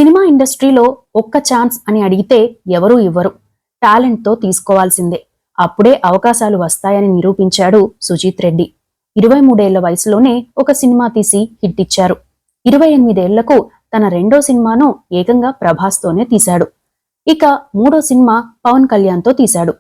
Cinema ఇండస్ట్రీలో ఒక్క chance అని అడిగితే ఎవరూ ఇవ్వరు. టాలెంట్తో తీసుకోవాల్సిందే. అప్పుడే అవకాశాలు వస్తాయని నిరూపించాడు సుజీత్ రెడ్డి. 23 ఏళ్ల వయసులోనే ఒక సినిమా తీసి హిట్ ఇచ్చారు. 28 ఏళ్లకు తన రెండో సినిమాను ఏకంగా ప్రభాస్తోనే తీశాడు. ఇక మూడో సినిమా పవన్ కళ్యాణ్తో తీశాడు.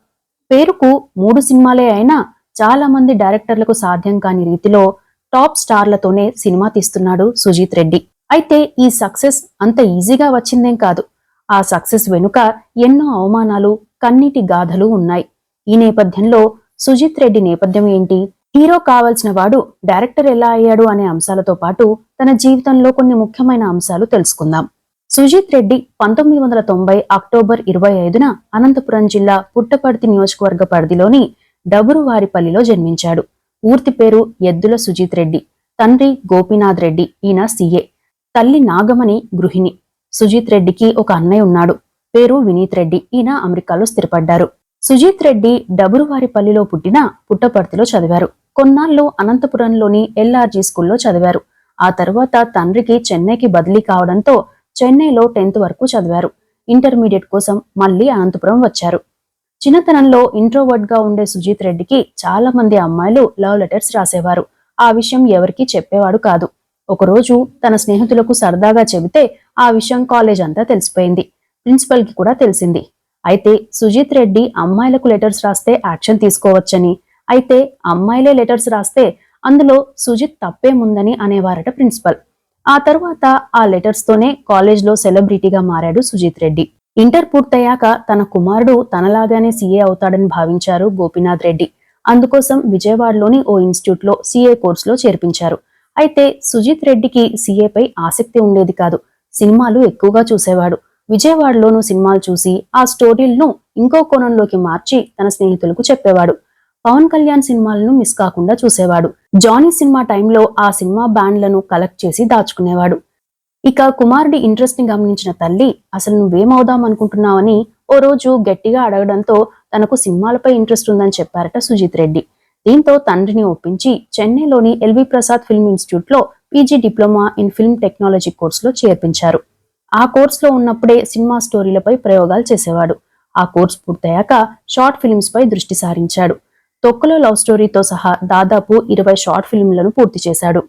పేరుకు 3 సినిమాలే అయినా చాలా మంది డైరెక్టర్లకు సాధ్యం కాని రీతిలో టాప్ స్టార్లతోనే సినిమా తీస్తున్నాడు సుజీత్ రెడ్డి. అయితే ఈ సక్సెస్ అంత ఈజీగా వచ్చిందేం కాదు. ఆ సక్సెస్ వెనుక ఎన్నో అవమానాలు, కన్నీటి గాథలు ఉన్నాయి. ఈ నేపథ్యంలో సుజీత్ రెడ్డి నేపథ్యం ఏంటి, హీరో కావాల్సిన వాడు డైరెక్టర్ ఎలా అయ్యాడు అనే అంశాలతో పాటు తన జీవితంలో కొన్ని ముఖ్యమైన అంశాలు తెలుసుకుందాం. సుజీత్ రెడ్డి 1990 అక్టోబర్ 25న అనంతపురం జిల్లా పుట్టపర్తి నియోజకవర్గ పరిధిలోని డబురువారిపల్లిలో జన్మించాడు. పూర్తి పేరు ఎద్దుల సుజీత్ రెడ్డి. తండ్రి గోపీనాథ్ రెడ్డి, ఈయన సీఏ. తల్లి నాగమణి గృహిణి. సుజీత్ రెడ్డికి ఒక అన్నయ్య ఉన్నాడు. పేరు వినీత్ రెడ్డి, ఈయన అమెరికాలో స్థిరపడ్డారు. సుజీత్ రెడ్డి డబురువారిపల్లిలో పుట్టిన పుట్టపర్తిలో చదివారు. కొన్నాళ్లు అనంతపురంలోని ఎల్ఆర్జీ స్కూల్లో చదివారు. ఆ తర్వాత తండ్రికి చెన్నైకి బదిలీ కావడంతో చెన్నైలో 10th వరకు చదివారు. ఇంటర్మీడియట్ కోసం మళ్లీ అనంతపురం వచ్చారు. చిన్నతనంలో ఇంట్రోవర్ట్ గా ఉండే సుజీత్ రెడ్డికి చాలా మంది అమ్మాయిలు లవ్ లెటర్స్ రాసేవారు. ఆ విషయం ఎవరికీ చెప్పేవాడు కాదు. ఒకరోజు తన స్నేహితులకు సరదాగా చెబితే ఆ విషయం కాలేజ్ అంతా తెలిసిపోయింది. ప్రిన్సిపల్ కి కూడా తెలిసింది. అయితే సుజీత్ రెడ్డి అమ్మాయిలకు లెటర్స్ రాస్తే యాక్షన్ తీసుకోవచ్చని, అయితే అమ్మాయిలే లెటర్స్ రాస్తే అందులో సుజిత్ తప్పేముందని అనేవారట ప్రిన్సిపల్. ఆ తర్వాత ఆ లెటర్స్ తోనే కాలేజ్లో సెలబ్రిటీగా మారాడు సుజీత్ రెడ్డి. ఇంటర్ పూర్తయ్యాక తన కుమారుడు తనలాగానే సీఏ అవుతాడని భావించారు గోపీనాథ్ రెడ్డి. అందుకోసం విజయవాడలోని ఓ ఇన్స్టిట్యూట్ లో సీఏ కోర్సులో చేర్పించారు. అయితే సుజీత్ రెడ్డికి సీఏపై ఆసక్తి ఉండేది కాదు. సినిమాలు ఎక్కువగా చూసేవాడు. విజయవాడలోనూ సినిమాలు చూసి ఆ స్టోరీలను ఇంకో కోణంలోకి మార్చి తన స్నేహితులకు చెప్పేవాడు. పవన్ కళ్యాణ్ సినిమాలను మిస్ కాకుండా చూసేవాడు. జానీ సినిమా టైంలో ఆ సినిమా బ్యాండ్లను కలెక్ట్ చేసి దాచుకునేవాడు. ఇక కుమారుడి ఇంట్రెస్ట్ ని గమనించిన తల్లి, అసలు నువ్వేమవుదాం అనుకుంటున్నావని ఓ రోజు గట్టిగా అడగడంతో తనకు సినిమాలపై ఇంట్రెస్ట్ ఉందని చెప్పారట సుజీత్ రెడ్డి. దీంతో తండ్రిని ఒప్పించి చెన్నైలోని ఎల్వి ప్రసాద్ ఫిల్మ్ ఇన్స్టిట్యూట్ లో PG diploma in film technology కోర్సులో చేర్పించారు. ఆ కోర్సులో ఉన్నప్పుడే సినిమా స్టోరీలపై ప్రయోగాలు చేసేవాడు. ఆ కోర్సు పూర్తయ్యాక షార్ట్ ఫిల్మ్స్ పై దృష్టి సారించాడు. తొక్కలో లవ్ స్టోరీతో సహా దాదాపు 20 షార్ట్ ఫిల్మ్లను పూర్తి చేశాడు.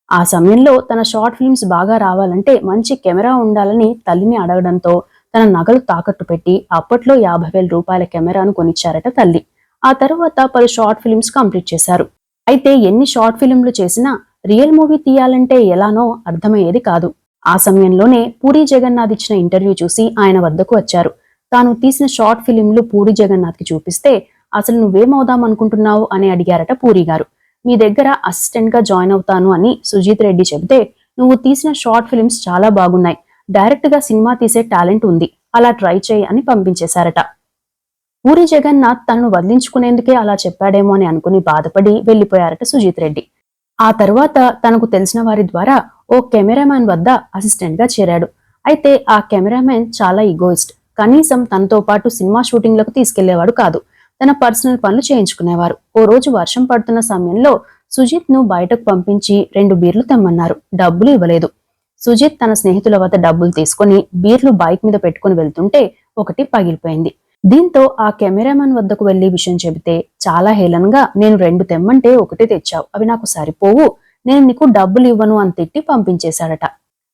ఆ సమయంలో తన షార్ట్ ఫిల్మ్స్ బాగా రావాలంటే మంచి కెమెరా ఉండాలని తల్లిని అడగడంతో తన నగలు తాకట్టు పెట్టి అప్పట్లో 50,000 రూపాయల కెమెరాను కొనిచ్చారట తల్లి. ఆ తర్వాత పలు షార్ట్ ఫిల్మ్స్ కంప్లీట్ చేశారు. అయితే ఎన్ని షార్ట్ ఫిల్మ్లు చేసినా రియల్ మూవీ తీయాలంటే ఎలానో అర్థమయ్యేది కాదు. ఆ సమయంలోనే పూరి జగన్నాథ్ ఇచ్చిన ఇంటర్వ్యూ చూసి ఆయన వద్దకు వచ్చారు. తాను తీసిన షార్ట్ ఫిల్మ్లు పూరి జగన్నాథ్ కి చూపిస్తే అసలు నువ్వేమవుదాం అనుకుంటున్నావు అని అడిగారట పూరి గారు. మీ దగ్గర అసిస్టెంట్ గా జాయిన్ అవుతాను అని సుజీత్ రెడ్డి చెబితే, నువ్వు తీసిన షార్ట్ ఫిల్మ్స్ చాలా బాగున్నాయి, డైరెక్ట్ గా సినిమా తీసే టాలెంట్ ఉంది, అలా ట్రై చేయి అని పంపించేశారట. పూరి జగన్నాథ్ తనను వదిలించుకునేందుకే అలా చెప్పాడేమో అని అనుకుని బాధపడి వెళ్లిపోయారట సుజీత్ రెడ్డి. ఆ తర్వాత తనకు తెలిసిన వారి ద్వారా ఓ కెమెరామ్యాన్ వద్ద అసిస్టెంట్ గా చేరాడు. అయితే ఆ కెమెరామ్యాన్ చాలా ఈగోయిస్ట్. కనీసం తనతో పాటు సినిమా షూటింగ్లకు తీసుకెళ్లేవాడు కాదు. తన పర్సనల్ పనులు చేయించుకునేవారు. ఓ రోజు వర్షం పడుతున్న సమయంలో సుజిత్ ను బయటకు పంపించి 2 బీర్లు తెమ్మన్నారు. డబ్బులు ఇవ్వలేదు. సుజిత్ తన స్నేహితుల వద్ద డబ్బులు తీసుకుని బీర్లు బైక్ మీద పెట్టుకుని వెళ్తుంటే ఒకటి పగిలిపోయింది. దీంతో ఆ కెమెరామెన్ వద్దకు వెళ్లి విషయం చెబితే చాలా హేళనగా, నేను 2 తెమ్మంటే 1 తెచ్చావు, అవి నాకు సరిపోవు, నేను నీకు డబ్బులు ఇవ్వను అని తిట్టి పంపించేశాడట.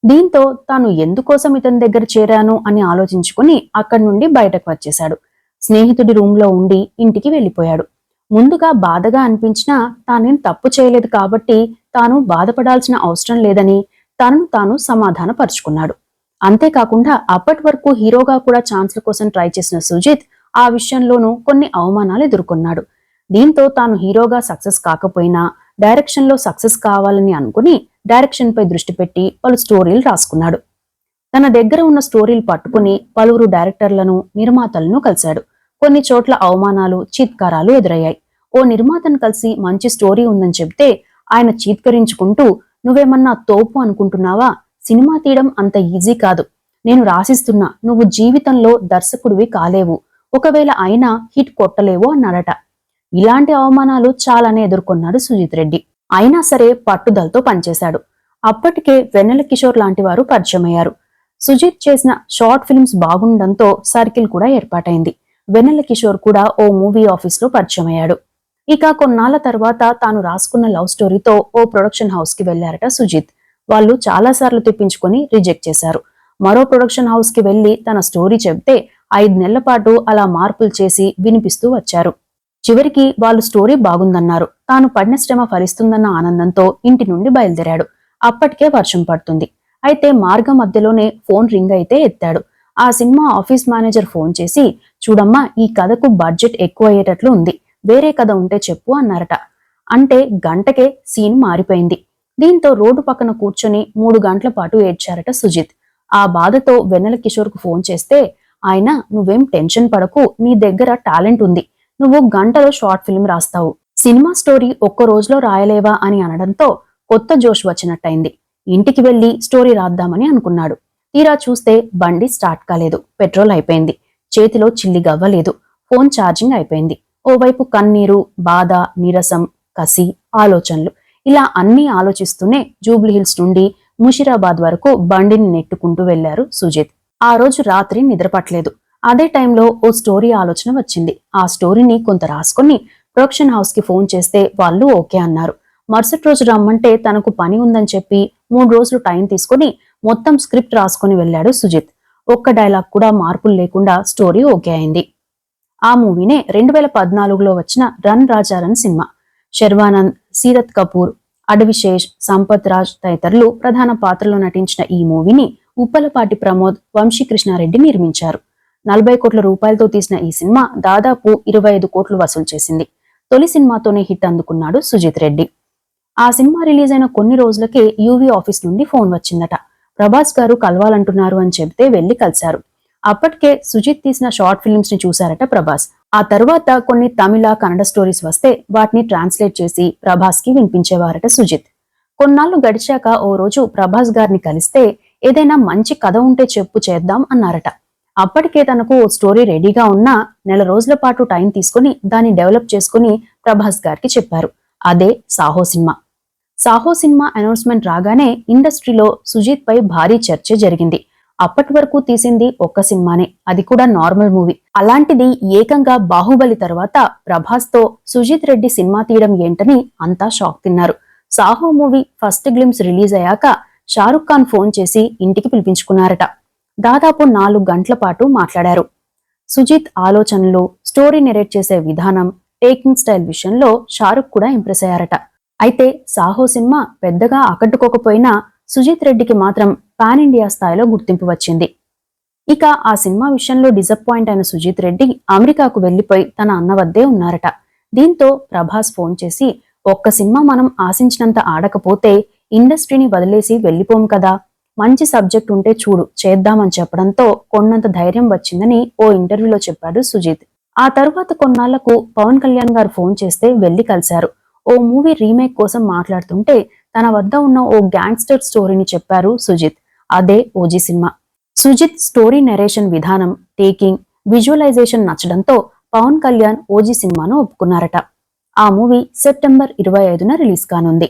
దీంతో తాను ఎందుకోసం ఇతని దగ్గర చేరాను అని ఆలోచించుకుని అక్కడి నుండి బయటకు వచ్చేశాడు. స్నేహితుడి రూమ్ లో ఉండి ఇంటికి వెళ్లిపోయాడు. ముందుగా బాధగా అనిపించినా తానేం తప్పు చేయలేదు కాబట్టి తాను బాధపడాల్సిన అవసరం లేదని తనను తాను సమాధానపరుచుకున్నాడు. అంతేకాకుండా అప్పటి వరకు హీరోగా కూడా ఛాన్స్ల కోసం ట్రై చేసిన సుజిత్ ఆ విషయంలోనూ కొన్ని అవమానాలు ఎదుర్కొన్నాడు. దీంతో తాను హీరోగా సక్సెస్ కాకపోయినా డైరెక్షన్ లో సక్సెస్ కావాలని అనుకుని డైరెక్షన్ పై దృష్టి పెట్టి పలు స్టోరీలు రాసుకున్నాడు. తన దగ్గర ఉన్న స్టోరీలు పట్టుకుని పలువురు డైరెక్టర్లను, నిర్మాతలను కలిశాడు. కొన్ని చోట్ల అవమానాలు, చీత్కారాలు ఎదురయ్యాయి. ఓ నిర్మాతను కలిసి మంచి స్టోరీ ఉందని చెబితే ఆయన చీత్కరించుకుంటూ, నువ్వేమన్నా తోపు అనుకుంటున్నావా, సినిమా తీయడం అంత ఈజీ కాదు, నేను రాసిస్తున్నా, నువ్వు జీవితంలో దర్శకుడివి కాలేవు, ఒకవేళ అయినా హిట్ కొట్టలేవు అన్నాడట. ఇలాంటి అవమానాలు చాలానే ఎదుర్కొన్నాడు సుజీత్ రెడ్డి. అయినా సరే పట్టుదలతో పనిచేశాడు. అప్పటికే వెన్నెల కిషోర్ లాంటి వారు పరిచయమయ్యారు. సుజిత్ చేసిన షార్ట్ ఫిల్మ్స్ బాగుండడంతో సర్కిల్ కూడా ఏర్పాటైంది. వెన్నెల కిషోర్ కూడా ఓ మూవీ ఆఫీస్ లో పరిచయం అయ్యాడు. ఇక కొన్నాళ్ల తర్వాత తాను రాసుకున్న లవ్ స్టోరీతో ఓ ప్రొడక్షన్ హౌస్ కి వెళ్లారట సుజిత్. వాళ్ళు చాలా సార్లు తెప్పించుకొని రిజెక్ట్ చేశారు. మరో ప్రొడక్షన్ హౌస్ కి వెళ్లి తన స్టోరీ చెబితే 5 నెలల పాటు అలా మార్పులు చేసి వినిపిస్తూ వచ్చారు. చివరికి వాళ్ళు స్టోరీ బాగుందన్నారు. తాను పడిన శ్రమ ఫలిస్తుందన్న ఆనందంతో ఇంటి నుండి బయలుదేరాడు. అప్పటికే వర్షం పడుతుంది. అయితే మార్గం మధ్యలోనే ఫోన్ రింగ్ అయితే ఎత్తాడు. ఆ సినిమా ఆఫీస్ మేనేజర్ ఫోన్ చేసి, చూడమ్మా, ఈ కథకు బడ్జెట్ ఎక్కువ అయ్యేటట్లు ఉంది, వేరే కథ ఉంటే చెప్పు అన్నారట. అంటే గంటకే సీన్ మారిపోయింది. దీంతో రోడ్డు పక్కన కూర్చొని 3 గంటల పాటు ఏడ్చారట సుజిత్. ఆ బాధతో వెన్నెల కిషోర్ కు ఫోన్ చేస్తే, ఆయన, నువ్వేం టెన్షన్ పడకు, నీ దగ్గర టాలెంట్ ఉంది, నువ్వు గంటలో షార్ట్ ఫిల్మ్ రాస్తావు, సినిమా స్టోరీ ఒక్క రోజులో రాయలేవా అని అనడంతో కొత్త జోష్ వచ్చినట్టయింది. ఇంటికి వెళ్లి స్టోరీ రాద్దామని అనుకున్నాడు. తీరా చూస్తే బండి స్టార్ట్ కాలేదు, పెట్రోల్ అయిపోయింది, చేతిలో చిల్లి గవ్వలేదు, ఫోన్ ఛార్జింగ్ అయిపోయింది. ఓవైపు కన్నీరు, బాధ, నీరసం, కసి, ఆలోచనలు, ఇలా అన్నీ ఆలోచిస్తూనే జూబ్లీహిల్స్ నుండి ముషిరాబాద్ వరకు బండిని నెట్టుకుంటూ వెళ్లారు సుజిత్. ఆ రోజు రాత్రి నిద్రపట్లేదు. అదే టైంలో ఓ స్టోరీ ఆలోచన వచ్చింది. ఆ స్టోరీని కొంత రాసుకుని ప్రొడక్షన్ హౌస్ కి ఫోన్ చేస్తే వాళ్ళు ఓకే అన్నారు. మరుసటి రోజు రమ్మంటే తనకు పని ఉందని చెప్పి 3 రోజులు టైం తీసుకుని మొత్తం స్క్రిప్ట్ రాసుకుని వెళ్లాడు సుజిత్. ఒక్క డైలాగ్ కూడా మార్పులు లేకుండా స్టోరీ ఓకే అయింది. ఆ మూవీనే 2014లో వచ్చిన రన్ రాజా రన్ సినిమా. శర్వానంద్, సీరత్ కపూర్, అడవిశేష్, సంపత్ రాజ్ తదితరులు ప్రధాన పాత్రలో నటించిన ఈ మూవీని ఉప్పలపాటి ప్రమోద్, వంశీకృష్ణారెడ్డి నిర్మించారు. 40 కోట్ల రూపాయలతో తీసిన ఈ సినిమా దాదాపు 25 కోట్లు వసూలు చేసింది. తొలి సినిమాతోనే హిట్ అందుకున్నాడు సుజిత్ రెడ్డి. ఆ సినిమా రిలీజ్ అయిన కొన్ని రోజులకే యూవీ ఆఫీస్ నుండి ఫోన్ వచ్చిందట. ప్రభాస్ గారు కలవాలంటున్నారు అని చెబితే వెళ్లి కలిశారు. అప్పటికే సుజిత్ తీసిన షార్ట్ ఫిల్మ్స్ ని చూశారట ప్రభాస్. ఆ తర్వాత కొన్ని తమిళ, కన్నడ స్టోరీస్ వస్తే వాటిని ట్రాన్స్లేట్ చేసి ప్రభాస్ కి వినిపించేవారట సుజిత్. కొన్నాళ్లు గడిచాక ఓ రోజు ప్రభాస్ గారిని కలిస్తే, ఏదైనా మంచి కథ ఉంటే చెప్పు, చేద్దాం అన్నారట. అప్పటికే తనకు ఓ స్టోరీ రెడీగా ఉన్నా 1 నెల రోజుల పాటు టైం తీసుకుని దాన్ని డెవలప్ చేసుకుని ప్రభాస్ గారికి చెప్పారు. అదే Saaho cinema. Saaho cinema announcement రాగానే ఇండస్ట్రీలో సుజిత్ పై భారీ చర్చ జరిగింది. అప్పటి వరకు తీసింది ఒక్క సినిమానే, అది కూడా నార్మల్ మూవీ. అలాంటిది ఏకంగా బాహుబలి తర్వాత ప్రభాస్ తో సుజిత్ రెడ్డి సినిమా తీయడం ఏంటని అంతా షాక్ తిన్నారు. Saaho movie first glimpse release అయ్యాక షారుఖ్ ఖాన్ ఫోన్ చేసి ఇంటికి పిలిపించుకున్నారట. దాదాపు 4 గంటల పాటు మాట్లాడారు. సుజిత్ ఆలోచనలు, స్టోరీ నెరేట్ చేసే విధానం, టేకింగ్ స్టైల్ విషయంలో షారుఖ్ కూడా ఇంప్రెస్ అయ్యారట. అయితే సాహో సినిమా పెద్దగా ఆకట్టుకోకపోయినా సుజిత్ రెడ్డికి మాత్రం పాన్ ఇండియా స్థాయిలో గుర్తింపు వచ్చింది. ఇక ఆ సినిమా విషయంలో డిసప్పాయింట్ అయిన సుజిత్ రెడ్డి అమెరికాకు వెళ్లిపోయి తన అన్న వద్దే ఉన్నారట. దీంతో ప్రభాస్ ఫోన్ చేసి, ఒక్క సినిమా మనం ఆశించినంత ఆడకపోతే ఇండస్ట్రీని వదిలేసి వెళ్లిపోం కదా, మంచి సబ్జెక్ట్ ఉంటే చూడు, చేద్దామని చెప్పడంతో కొన్నంత ధైర్యం వచ్చిందని ఓ ఇంటర్వ్యూలో చెప్పాడు సుజిత్. ఆ తర్వాత కొన్నాళ్లకు పవన్ కళ్యాణ్ గారు ఫోన్ చేస్తే వెళ్లి కలిశారు. ఓ మూవీ రీమేక్ కోసం మాట్లాడుతుంటే తన వద్ద ఉన్న ఓ గ్యాంగ్స్టర్ స్టోరీని చెప్పారు సుజిత్. అదే OG cinema. Sujith story narration విధానం, టేకింగ్, విజువలైజేషన్ నచ్చడంతో పవన్ కళ్యాణ్ ఓజీ సినిమాను ఒప్పుకున్నారట. ఆ మూవీ సెప్టెంబర్ 25న రిలీజ్ కానుంది.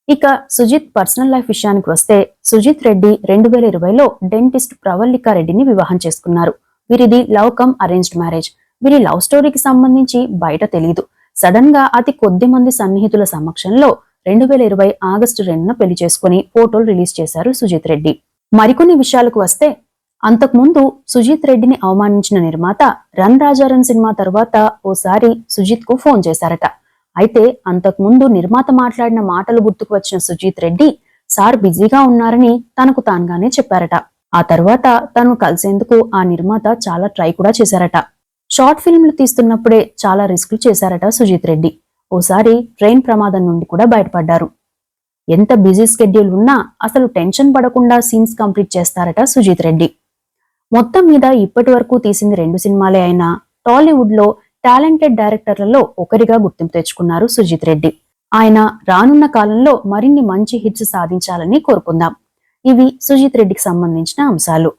ఇక సుజిత్ పర్సనల్ లైఫ్ విషయానికి వస్తే, సుజిత్ రెడ్డి 2020లో డెంటిస్ట్ ప్రవల్లికా రెడ్డిని వివాహం చేసుకున్నారు. వీరిది లవ్ కమ్ అరేంజ్డ్ మ్యారేజ్. వీరి లవ్ స్టోరీకి సంబంధించి బయట తెలీదు. సడన్ గా అతి కొద్ది మంది సన్నిహితుల సమక్షంలో 2020 ఆగస్టు 2న పెళ్లి చేసుకుని ఫోటోలు రిలీజ్ చేశారు సుజిత్ రెడ్డి. మరికొన్ని విషయాలకు వస్తే, అంతకుముందు సుజిత్ రెడ్డిని అవమానించిన నిర్మాత రన్ రాజా రన్ సినిమా తర్వాత ఓసారి సుజిత్ కు ఫోన్ చేశారట. అయితే అంతకుముందు నిర్మాత మాట్లాడిన మాటలు గుర్తుకు వచ్చిన సుజిత్ రెడ్డి సార్ బిజీగా ఉన్నారని తనకు తానుగానే చెప్పారట. ఆ తర్వాత తను కలిసేందుకు ఆ నిర్మాత చాలా ట్రై కూడా చేశారట. షార్ట్ ఫిల్మ్లు తీస్తున్నప్పుడే చాలా రిస్కులు చేశారట సుజిత్ రెడ్డి. ఓసారి ట్రైన్ ప్రమాదం నుండి కూడా బయటపడ్డారు. ఎంత బిజీ స్కెడ్యూల్ ఉన్నా అసలు టెన్షన్ పడకుండా సీన్స్ కంప్లీట్ చేస్తారట సుజిత్ రెడ్డి. మొత్తం మీద ఇప్పటి వరకు తీసింది 2 సినిమాలే అయినా టాలీవుడ్ లో టాలెంటెడ్ డైరెక్టర్లలో ఒకరిగా గుర్తింపు తెచ్చుకున్నారు సుజిత్ రెడ్డి. ఆయన రానున్న కాలంలో మరిన్ని మంచి హిట్స్ సాధించాలని కోరుకుందాం. ఇవి సుజిత్ రెడ్డికి సంబంధించిన అంశాలు.